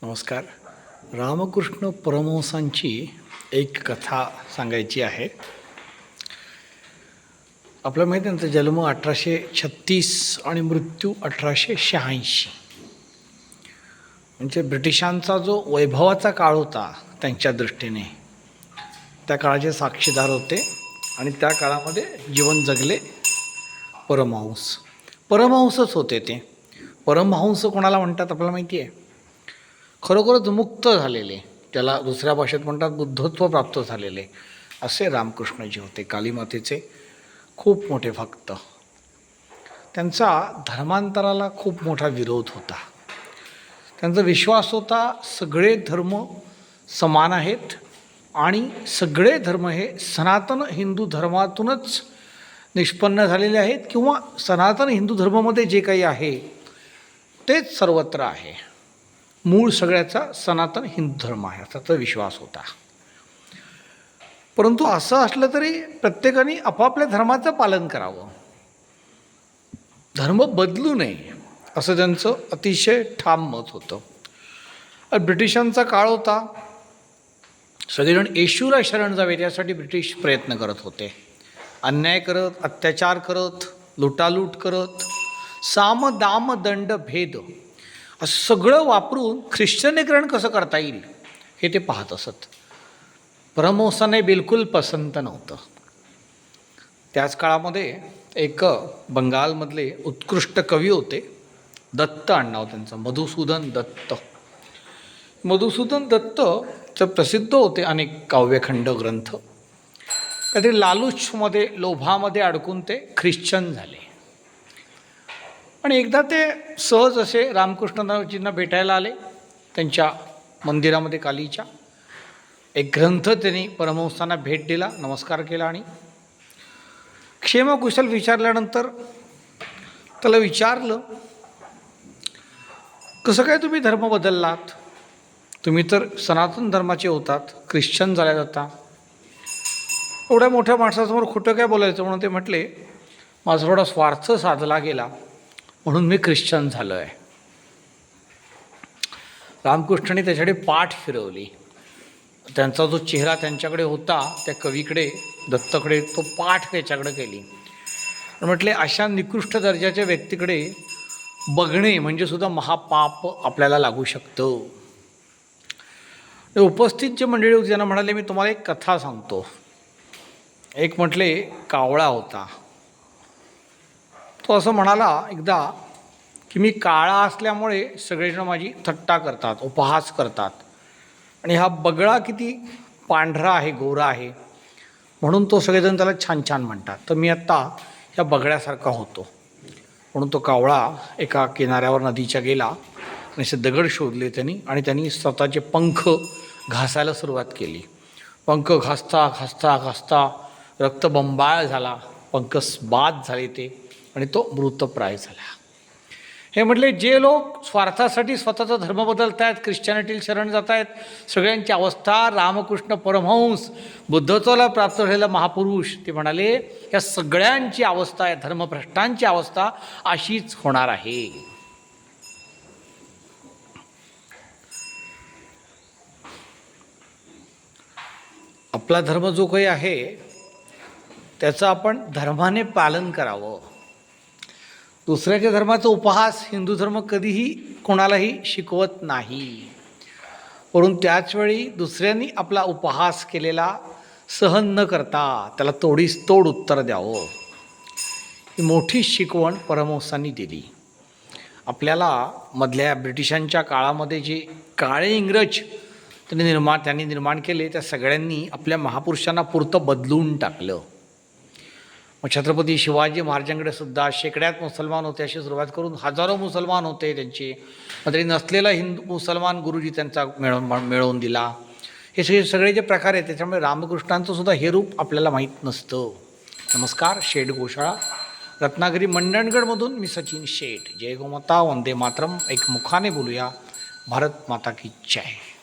नमस्कार. रामकृष्ण परमहंसांची एक कथा सांगायची आहे. आपल्याला माहिती आहे त्यांचा जन्म 1836 आणि मृत्यू 1886. म्हणजे ब्रिटिशांचा जो वैभवाचा काळ होता त्यांच्या दृष्टीने, त्या काळाचे साक्षीदार होते आणि त्या काळामध्ये जीवन जगले परमहंस. परमहंसच होते ते. परमहंस कोणाला म्हणतात आपल्याला माहिती आहे? खरोखरच मुक्त झालेले, त्याला दुसऱ्या भाषेत म्हणतात बुद्धत्व प्राप्त झालेले, असे रामकृष्णजी होते. कालीमातेचे खूप मोठे भक्त. त्यांचा धर्मांतराला खूप मोठा विरोध होता. त्यांचा विश्वास होता सगळे धर्म समान आहेत आणि सगळे धर्म हे सनातन हिंदू धर्मातूनच निष्पन्न झालेले आहेत, किंवा सनातन हिंदू धर्मामध्ये जे काही आहे तेच सर्वत्र आहे. मूळ सगळ्याचा सनातन हिंदू धर्म आहे असा तो विश्वास होता. परंतु असं असलं तरी प्रत्येकाने आपापल्या धर्माचं पालन करावं, धर्म बदलू नये, असं त्यांचं अतिशय ठाम मत होतं. ब्रिटिशांचा काळ होता. सगळेजण येशूला शरण जावे यासाठी ब्रिटिश प्रयत्न करत होते. अन्याय करत, अत्याचार करत, लुटालूट करत, साम दाम दंड भेद असं सगळं वापरून ख्रिश्चनीकरण कसं करता येईल हे ते पाहत असत. परमहंसांना बिलकुल पसंत नव्हतं. त्याच काळामध्ये एक बंगालमधले उत्कृष्ट कवी होते, दत्त आडनाव त्यांचं, मधुसूदन दत्त. मधुसूदन दत्तचं प्रसिद्ध होते अनेक काव्यखंड ग्रंथ. काहीतरी लालूचमध्ये, लोभामध्ये अडकून ते ख्रिश्चन झाले. आणि एकदा ते सहज असे रामकृष्णजींना भेटायला आले त्यांच्या मंदिरामध्ये कालीच्या. एक ग्रंथ त्यांनी परमहंसांना भेट दिला, नमस्कार केला आणि क्षेमकुशल विचारल्यानंतर त्याला विचारलं, कसं काय तुम्ही धर्म बदललात? तुम्ही तर सनातन धर्माचे होतात, ख्रिश्चन झाल्या जाता. एवढ्या मोठ्या माणसासमोर खोटं काय बोलायचं म्हणून ते म्हटले, माझा थोडा स्वार्थ साधला गेला म्हणून मी ख्रिश्चन झालो आहे. रामकृष्णाने त्याच्याकडे पाठ फिरवली. त्यांचा जो चेहरा त्यांच्याकडे होता, त्या कवीकडे, दत्तकडे, तो पाठ त्याच्याकडे केली. म्हटले, अशा निकृष्ट दर्जाच्या व्यक्तीकडे बघणे म्हणजे सुद्धा महापाप आपल्याला लागू शकतं. उपस्थित जे मंडळी होती त्यांना म्हणाले, मी तुम्हाला एक कथा सांगतो. एक म्हटले कावळा होता. तो असं म्हणाला एकदा की मी काळा असल्यामुळे सगळेजण माझी थट्टा करतात, उपहास करतात, आणि हा बगळा किती पांढरा आहे, गोरा आहे, म्हणून तो सगळेजण त्याला छान छान म्हणतात. तर मी आत्ता ह्या बगळ्यासारखा होतो. म्हणून तो कावळा एका किनाऱ्यावर नदीच्या गेला आणि असे दगड शोधले त्यांनी, आणि त्यांनी स्वतःचे पंख घासायला सुरुवात केली. पंख घासता घासता घासता रक्तबंबाळ झाला, पंख बाद झाले ते, आणि तो मृतप्राय झाला. हे म्हटले, जे लोक स्वार्थासाठी स्वतःचा धर्म बदलत आहेत, ख्रिश्चॅनिटीला शरण जात आहेत, सगळ्यांची अवस्था रामकृष्ण परमहंस, बुद्धत्वाला प्राप्त झालेला महापुरुष, ते म्हणाले या सगळ्यांची अवस्था, या धर्मभ्रष्टांची अवस्था अशीच होणार आहे. आपला धर्म जो काही आहे त्याचं आपण धर्माने पालन करावं. दुसऱ्याच्या धर्माचा उपहास हिंदू धर्म कधीही कोणालाही शिकवत नाही. म्हणून त्याचवेळी दुसऱ्यांनी आपला उपहास केलेला सहन न करता त्याला तोडीस तोड उत्तर द्यावं, ही मोठी शिकवण परमहंसांनी दिली. आपल्याला मधल्या ब्रिटिशांच्या काळामध्ये जे काळे इंग्रज त्यांनी निर्माण केले, त्या सगळ्यांनी आपल्या महापुरुषांना पुरतं बदलून टाकलं. मग छत्रपती शिवाजी महाराजांकडे सुद्धा शेकड्यात मुसलमान होते, अशी सुरुवात करून हजारो मुसलमान होते त्यांचे. मग तरी नसलेला मुसलमान गुरुजी त्यांचा मिळवून दिला. हे सगळे जे प्रकार आहेत त्याच्यामुळे रामकृष्णांचं सुद्धा हे रूप आपल्याला माहीत नसतं. नमस्कार. शेठ गोशाळा, रत्नागिरी मंडणगडमधून मी सचिन शेठ. जय गोमाता, वंदे मातरम. एक मुखाने बोलूया. भारत माता की जय.